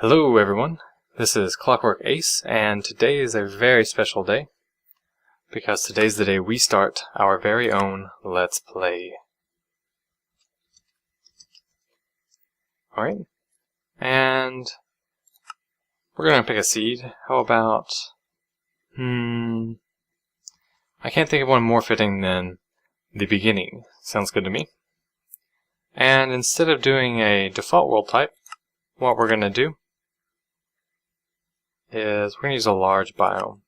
Hello everyone, this is Clockwork Ace, and today is a very special day, because today's the day we start our very own Let's Play. Alright, and we're gonna pick a seed. How about, I can't think of one more fitting than the beginning. Sounds good to me. And instead of doing a default world type, what we're gonna do is we're going to use a large biome.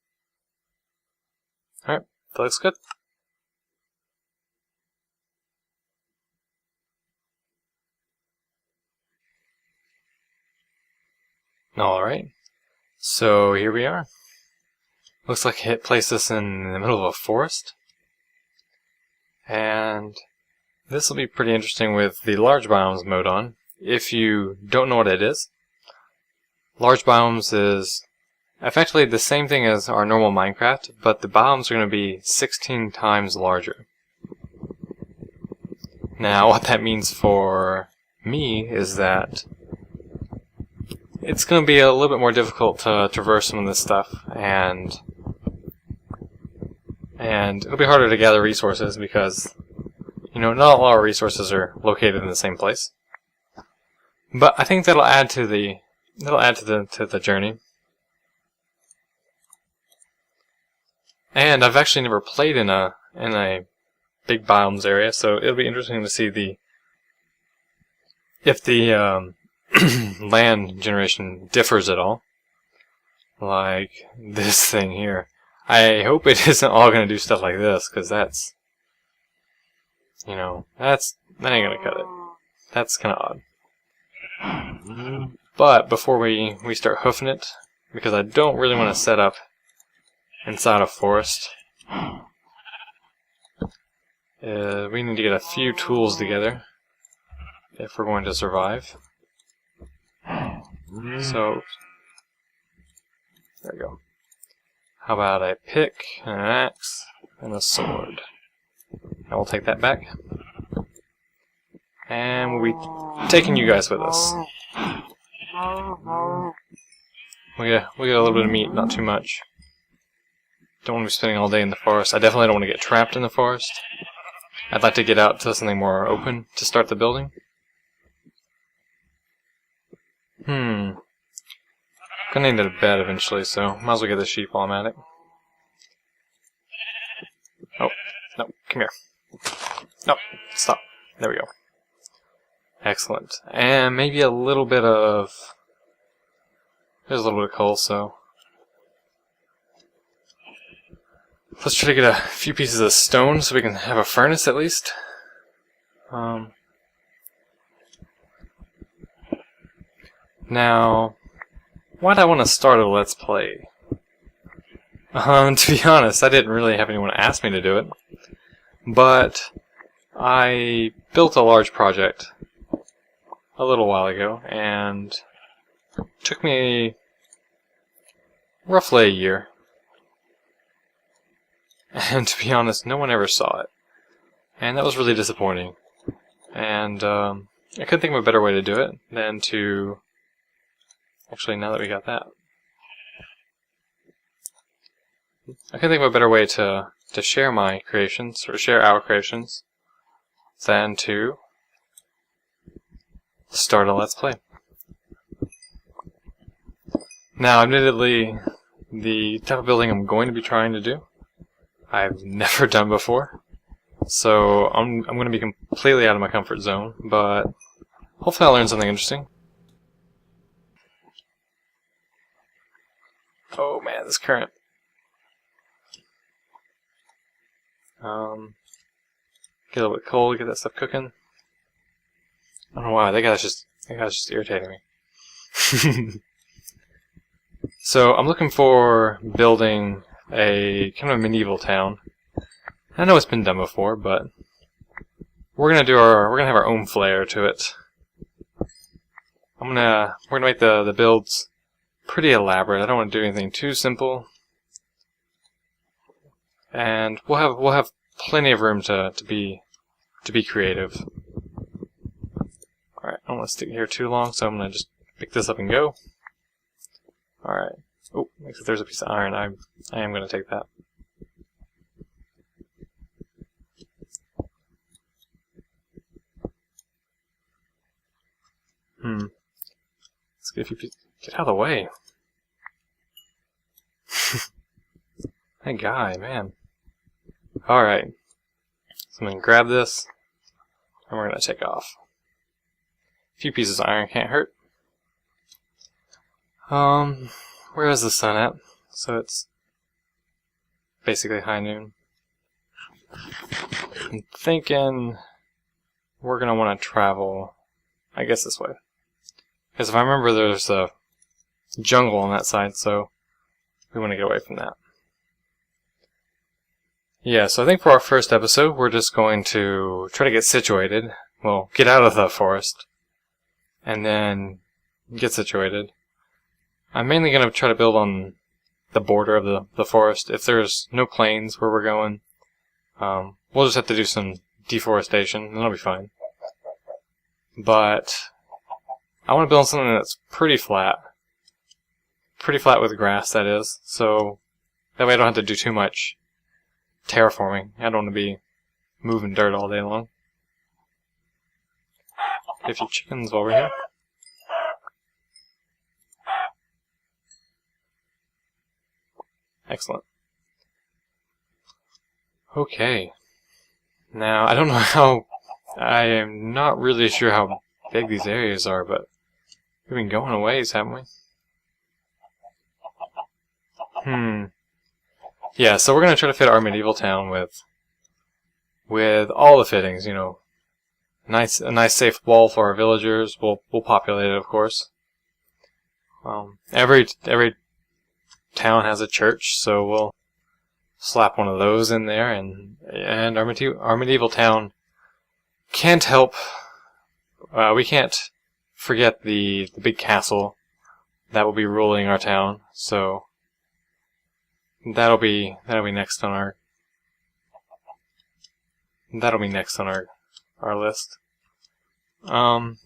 Alright, that looks good. Alright, so here we are. Looks like it placed us in the middle of a forest. And this will be pretty interesting with the large biomes mode on. If you don't know what it is, large biomes is effectively the same thing as our normal Minecraft, but the biomes are going to be 16 times larger. Now, what that means for me is that it's going to be a little bit more difficult to traverse some of this stuff, and it'll be harder to gather resources because, you know, not all our resources are located in the same place. But I think that'll add to the journey. And I've actually never played in a big biomes area, so it'll be interesting to see if the land generation differs at all. Like this thing here. I hope it isn't all going to do stuff like this, because that's, you know, that ain't going to cut it. That's kind of odd. But before we start hoofing it, because I don't really want to set up inside a forest, we need to get a few tools together if we're going to survive. So, there we go. How about a pick, an axe, and a sword? I will take that back. And we'll be taking you guys with us. We get a little bit of meat, not too much. Don't want to be spending all day in the forest. I definitely don't want to get trapped in the forest. I'd like to get out to something more open to start the building. Gonna need a bed eventually, so might as well get the sheep while I'm at it. Oh, no, come here. No, stop. There we go. Excellent. And maybe a little bit of... There's a little bit of coal, so... Let's try to get a few pieces of stone so we can have a furnace at least. Now, why'd I want to start a Let's Play? To be honest, I didn't really have anyone ask me to do it. But I built a large project a little while ago, and it took me roughly a year. And to be honest, no one ever saw it. And that was really disappointing. And I couldn't think of a better way to do it than to... Actually, now that we got that, I couldn't think of a better way to share my creations, or share our creations, than to start a Let's Play. Now, admittedly, the type of building I'm going to be trying to do, I've never done before, so I'm going to be completely out of my comfort zone, but hopefully I'll learn something interesting. Oh man, this current. Get a little bit cold, get that stuff cooking. I don't know why, that guy's just irritating me. So I'm looking for building a kind of medieval town. I know it's been done before, but we're gonna have our own flair to it. We're gonna make the builds pretty elaborate. I don't want to do anything too simple, and we'll have plenty of room to be creative. All right, I don't want to stick here too long, so I'm gonna just pick this up and go. Alright. Oh, looks like there's a piece of iron. I am going to take that. Let's get a few pieces. Get out of the way. That guy, man. Alright. So I'm going to grab this, and we're going to take off. A few pieces of iron can't hurt. Where is the sun at? So it's basically high noon. I'm thinking we're going to want to travel, I guess, this way. Because if I remember, there's a jungle on that side, so we want to get away from that. Yeah, so I think for our first episode, we're just going to try to get situated. Well, get out of the forest, and then get situated. I'm mainly going to try to build on the border of the forest. If there's no plains where we're going, we'll just have to do some deforestation, and that'll be fine. But I want to build something that's pretty flat. Pretty flat with grass, that is. So that way I don't have to do too much terraforming. I don't want to be moving dirt all day long. Get a few chickens while we're here. Excellent. Okay. Now, I don't know how... I am not really sure how big these areas are, but we've been going a ways, haven't we? Yeah, so we're going to try to fit our medieval town with all the fittings, you know. A nice safe wall for our villagers. We'll populate it, of course. Every town has a church, so we'll slap one of those in there, and our medieval town can't help. We can't forget the big castle that will be ruling our town. So that'll be next on our list. Some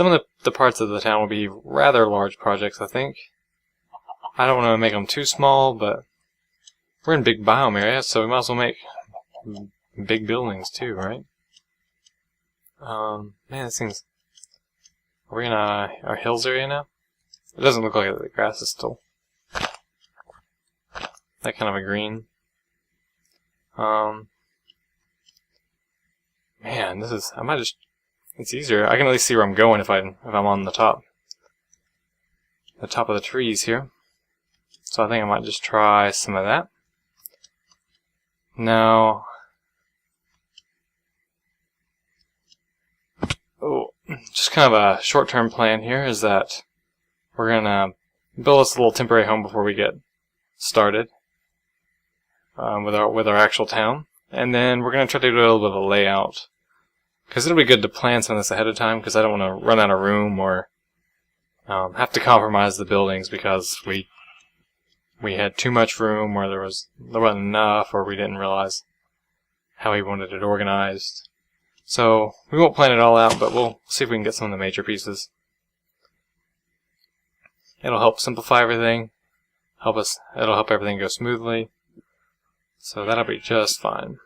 of the parts of the town will be rather large projects, I think. I don't want to make them too small, but we're in big biome area, so we might as well make big buildings too, right? Man, this thing's... Are we in our hills area now? It doesn't look like it. The grass is still that kind of a green. Man, this is... I might just... It's easier. I can at least see where I'm going if I'm on the top of the trees here. So I think I might just try some of that. Now, just kind of a short-term plan here is that we're gonna build us a little temporary home before we get started with our actual town, and then we're gonna try to do a little bit of a layout. Because it'll be good to plan some of this ahead of time, because I don't want to run out of room or have to compromise the buildings because we had too much room, or there wasn't enough, or we didn't realize how we wanted it organized. So we won't plan it all out, but we'll see if we can get some of the major pieces. It'll help simplify everything. It'll help everything go smoothly. So that'll be just fine.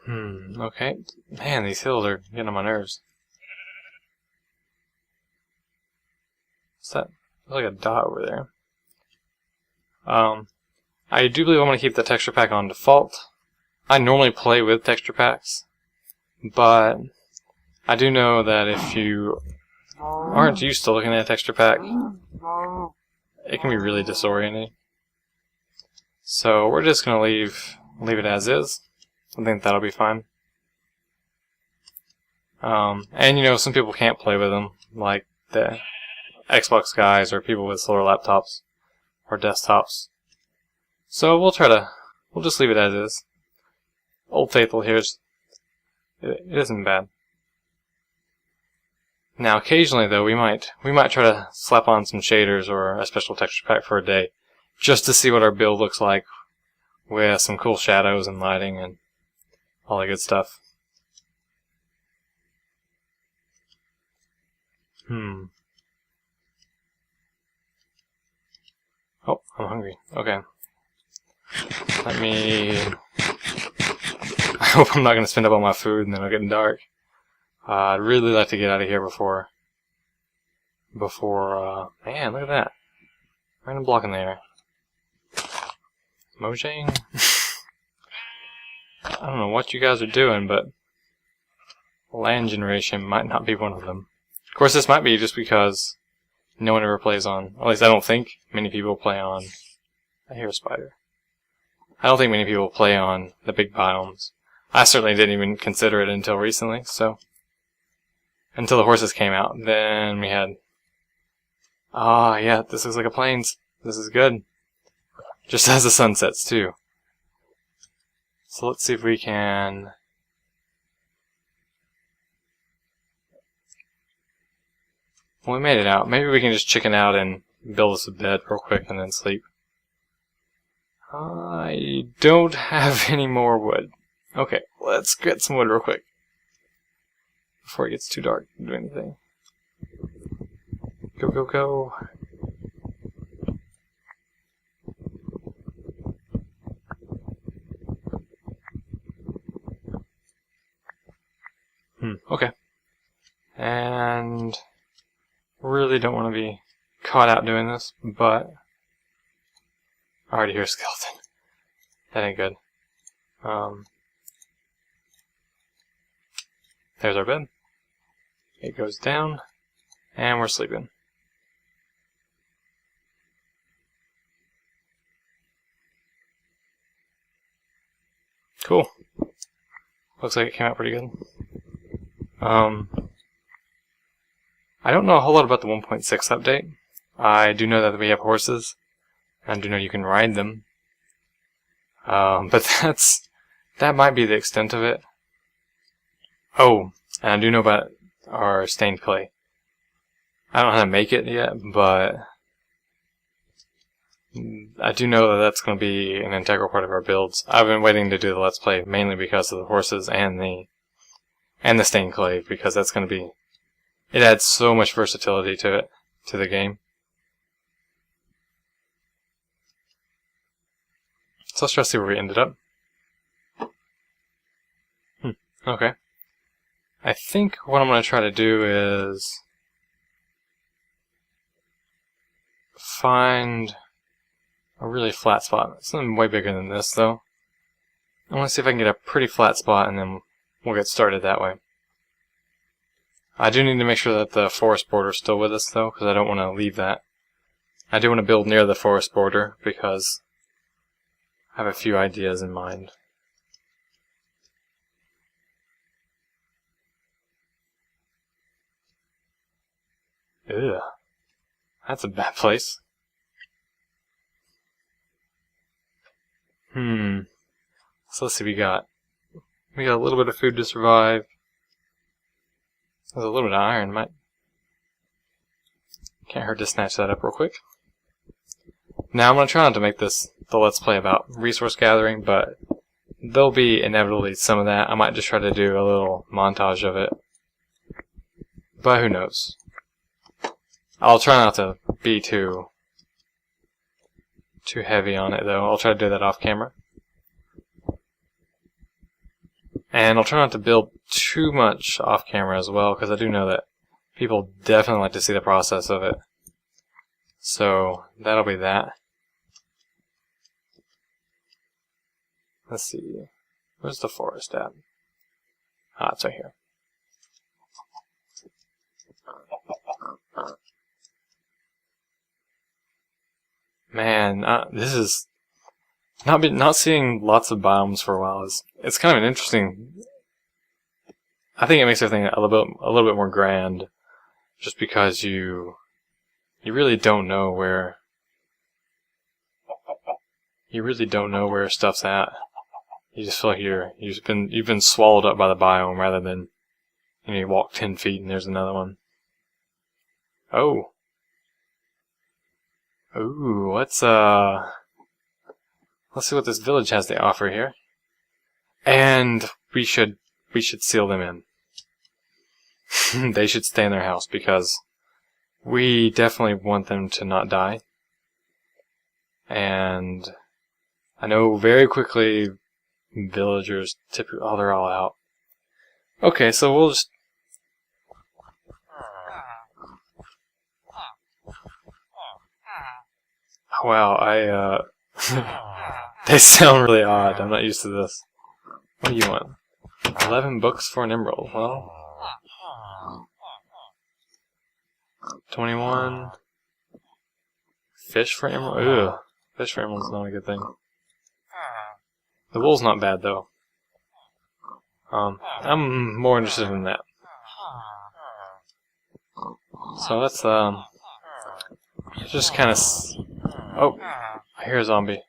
Okay. Man, these hills are getting on my nerves. What's that? There's like a dot over there. I do believe I'm going to keep the texture pack on default. I normally play with texture packs, but I do know that if you aren't used to looking at a texture pack, it can be really disorienting. So we're just going to leave it as is. I think that'll be fine. And you know, some people can't play with them, like the Xbox guys or people with slower laptops or desktops. So we'll just leave it as is. Old Faithful here it isn't bad. Now occasionally though we might try to slap on some shaders or a special texture pack for a day, just to see what our build looks like with some cool shadows and lighting and all that good stuff. Oh, I'm hungry. Okay. Let me... I hope I'm not going to spend up all my food and then it'll get dark. I'd really like to get out of here before... man, look at that. Random block in there. Mojang? I don't know what you guys are doing, but... land generation might not be one of them. Of course, this might be just because no one ever plays on... at least I don't think many people play on... I hear a spider. I don't think many people play on the big biomes. I certainly didn't even consider it until recently, so... until the horses came out, then we had... ah, yeah, this looks like a plains. This is good. Just as the sun sets, too. So let's see if we can... well, we made it out. Maybe we can just chicken out and build us a bed real quick and then sleep. I don't have any more wood. Okay, let's get some wood real quick. Before it gets too dark to do anything. Go, go, go. Okay. And... really don't want to be caught out doing this, but... I already hear a skeleton. That ain't good. There's our bed. It goes down, and we're sleeping. Cool. Looks like it came out pretty good. I don't know a whole lot about the 1.6 update. I do know that we have horses. I do know you can ride them. But that might be the extent of it. Oh, and I do know about our stained clay. I don't know how to make it yet, but I do know that that's going to be an integral part of our builds. I've been waiting to do the Let's Play mainly because of the horses and the stained clay, because that's going to be... it adds so much versatility to it, to the game. So let's try to see where we ended up. Okay. I think what I'm going to try to do is find a really flat spot. Something way bigger than this, though. I want to see if I can get a pretty flat spot, and then we'll get started that way. I do need to make sure that the forest border is still with us, though, because I don't want to leave that. I do want to build near the forest border, because I have a few ideas in mind. Ugh. That's a bad place. So let's see, we got a little bit of food to survive. There's a little bit of iron, can't hurt to snatch that up real quick. Now I'm going to try not to make this the Let's Play about resource gathering, but there'll be inevitably some of that. I might just try to do a little montage of it. But who knows. I'll try not to be too heavy on it, though. I'll try to do that off camera. And I'll try not to build too much off camera as well, because I do know that people definitely like to see the process of it. So that'll be that. Let's see. Where's the forest at? Ah, it's right here. Man, this is not seeing lots of biomes for a while. It's kind of an interesting. I think it makes everything a little bit more grand, just because you really don't know where stuff's at. You just feel like you've been swallowed up by the biome rather than you walk 10 feet and there's another one. Oh. Ooh, let's see what this village has to offer here. And we should seal them in. They should stay in their house, because We definitely want them to not die. And I know very quickly villagers typically... Oh, they're all out. Okay, so we'll just... Wow, they sound really odd. I'm not used to this. What do you want? 11 books for an emerald. Well... 21... Fish for emerald? Ugh. Fish for emerald's not a good thing. The wool's not bad, though. I'm more interested in that. So let's, just kind of... Oh, I hear a zombie.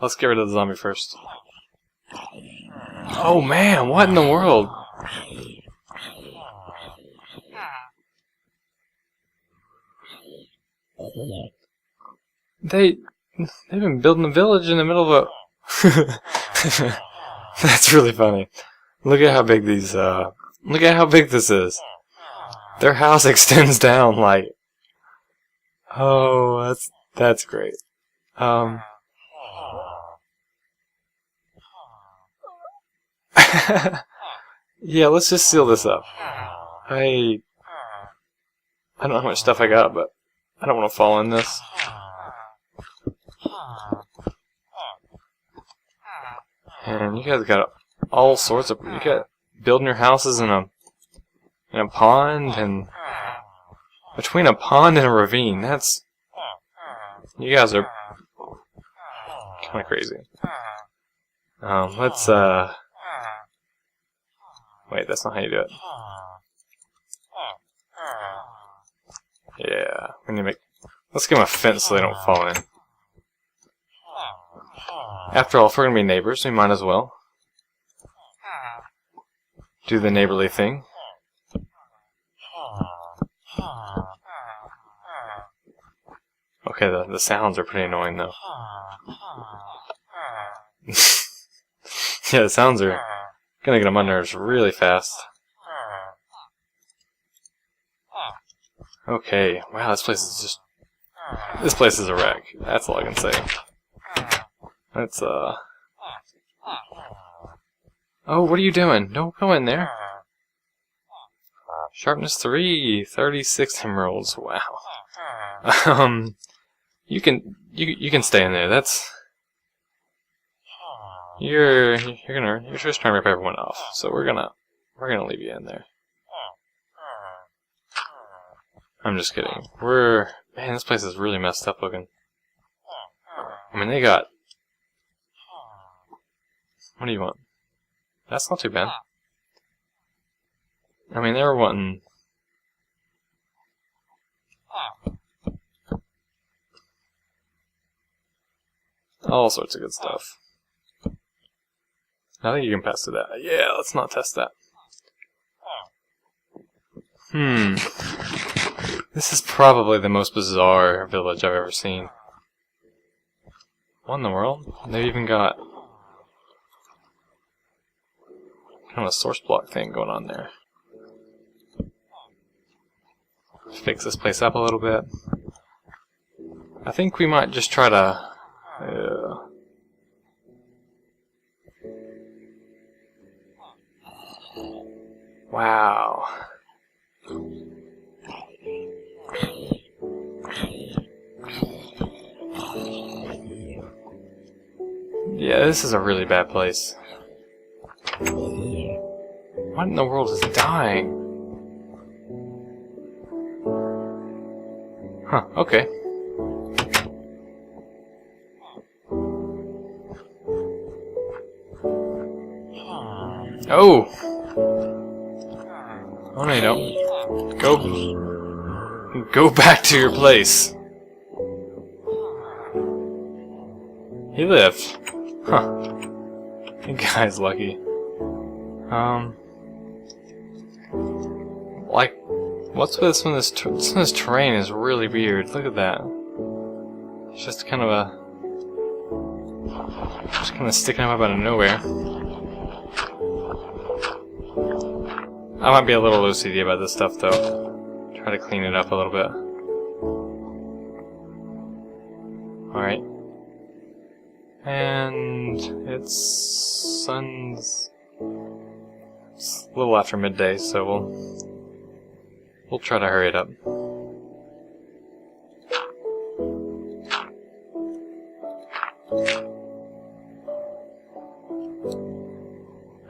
Let's get rid of the zombie first. Oh man, what in the world? They've been building a village in the middle of a... That's really funny. Look at how big these, look at how big this is. Their house extends down like... Oh, that's great. Yeah, let's just seal this up. I don't know how much stuff I got, but I don't want to fall in this. And you guys got all sorts of... You got building your houses in a pond, and between a pond and a ravine. That's... You guys are kind of crazy. Let's wait, that's not how you do it. Yeah, we need to make... Let's give them a fence so they don't fall in. After all, if we're going to be neighbors, we might as well do the neighborly thing. Okay, the sounds are pretty annoying, though. Yeah, the sounds are going to get on my nerves really fast. Okay, wow, this place is just... This place is a wreck. That's all I can say. Let's, Oh, what are you doing? Don't go in there. Sharpness 3, 36 emeralds. Wow. You can stay in there. That's... You're just trying to rip everyone off. So we're gonna leave you in there. I'm just kidding. Man, this place is really messed up looking. I mean, they got... What do you want? That's not too bad. I mean, they were wanting... all sorts of good stuff. I think you can pass through that. Yeah, let's not test that. This is probably the most bizarre village I've ever seen. What in the world? They've even got kind of a source block thing going on there. Fix this place up a little bit. I think we might just try to... Wow. Yeah, this is a really bad place. What in the world is dying? Huh, okay. Oh! Oh no, you don't. Go back to your place. He lived. Huh. You guy's lucky. Like, what's with some of this terrain is really weird. Look at that. It's just kind of sticking up out of nowhere. I might be a little OCD about this stuff though. Try to clean it up a little bit. Alright. And it's sun's it's a little after midday, so we'll try to hurry it up.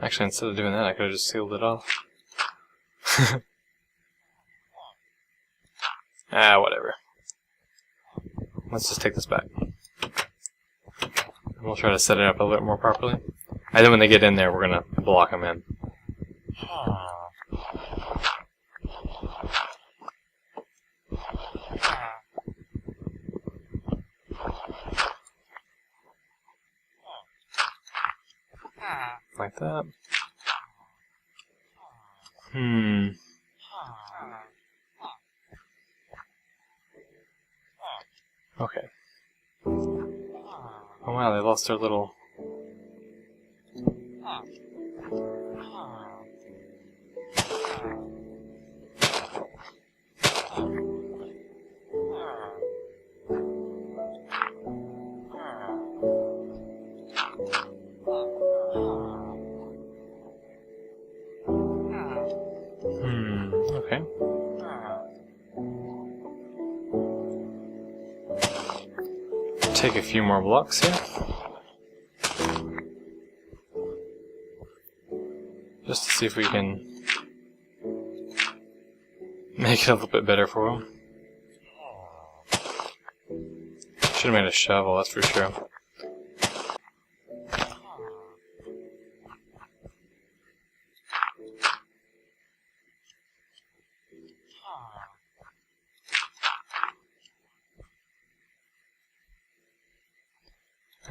Actually, instead of doing that, I could have just sealed it off. Whatever. Let's just take this back. And we'll try to set it up a little bit more properly. And then when they get in there, we're going to block them in. Like that. Okay. Oh wow, they lost their little... Okay. Take a few more blocks here. Just to see if we can make it a little bit better for them. Should have made a shovel, that's for sure.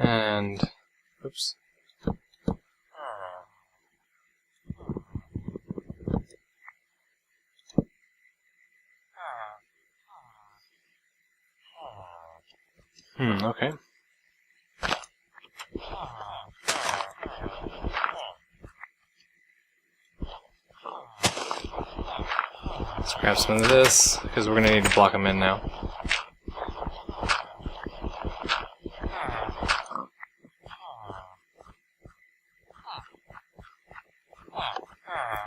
And, oops. Okay. Let's grab some of this, because we're going to need to block them in now.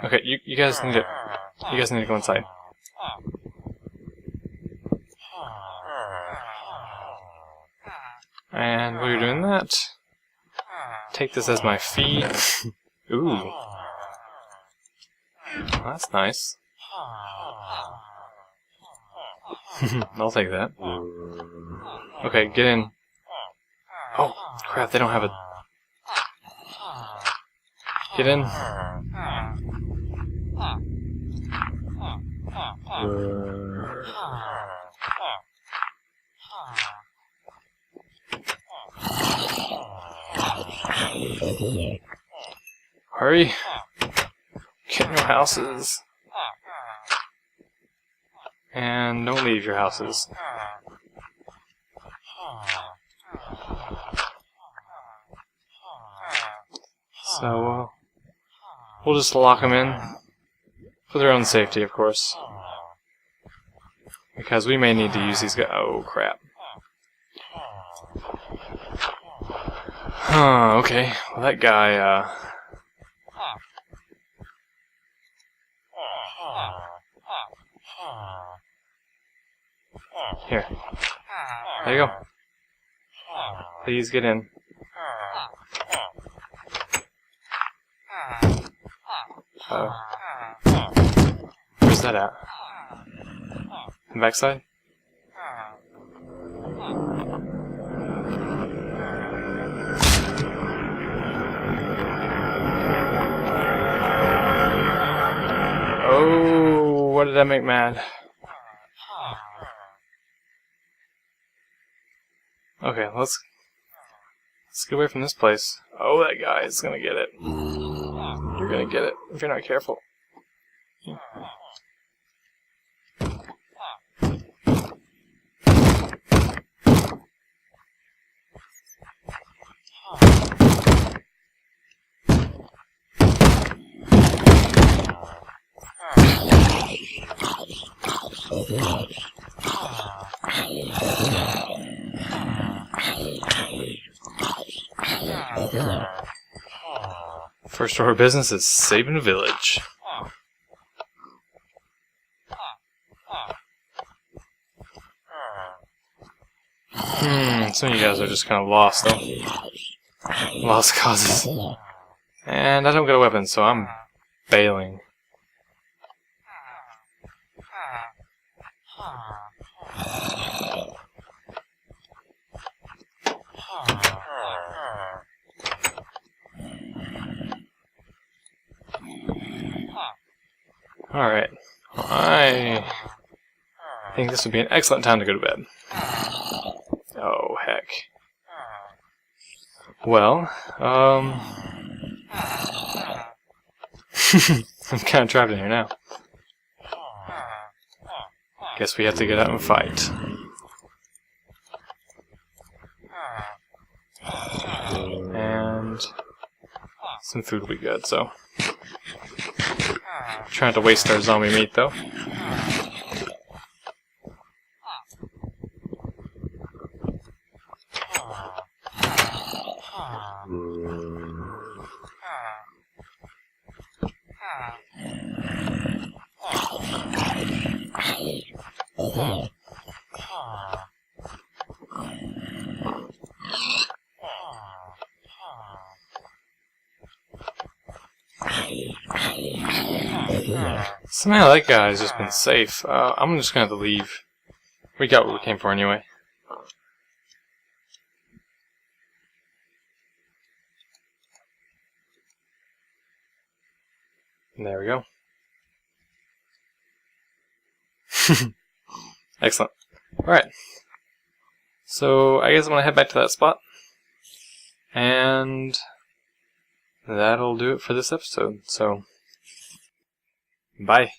Okay, you guys need to go inside. And while you're doing that, take this as my feed. Ooh. Well, that's nice. I'll take that. Okay, get in. Oh, crap, they don't have a... Get in. Hurry! Get in your houses. And don't leave your houses. So, we'll just lock them in. For their own safety, of course. Because we may need to use these guys. Oh, crap. Okay. Well, that guy, Here. There you go. Please get in. Where's that at? The backside? Oh, what did that make mad? Okay, let's get away from this place. Oh, that guy is gonna get it. You're gonna get it if you're not careful. First order of business is saving the village. Some of you guys are just kind of lost, though. Lost causes. And I don't get a weapon, so I'm bailing. Alright. I think this would be an excellent time to go to bed. Oh, heck. Well, I'm kind of trapped in here now. Guess we have to get out and fight. And some food will be good, so. Trying to waste our zombie meat, though. Somehow that guy's just been safe. I'm just gonna have to leave. We got what we came for anyway. And there we go. Excellent. Alright. So, I guess I'm gonna head back to that spot. And that'll do it for this episode. So, bye.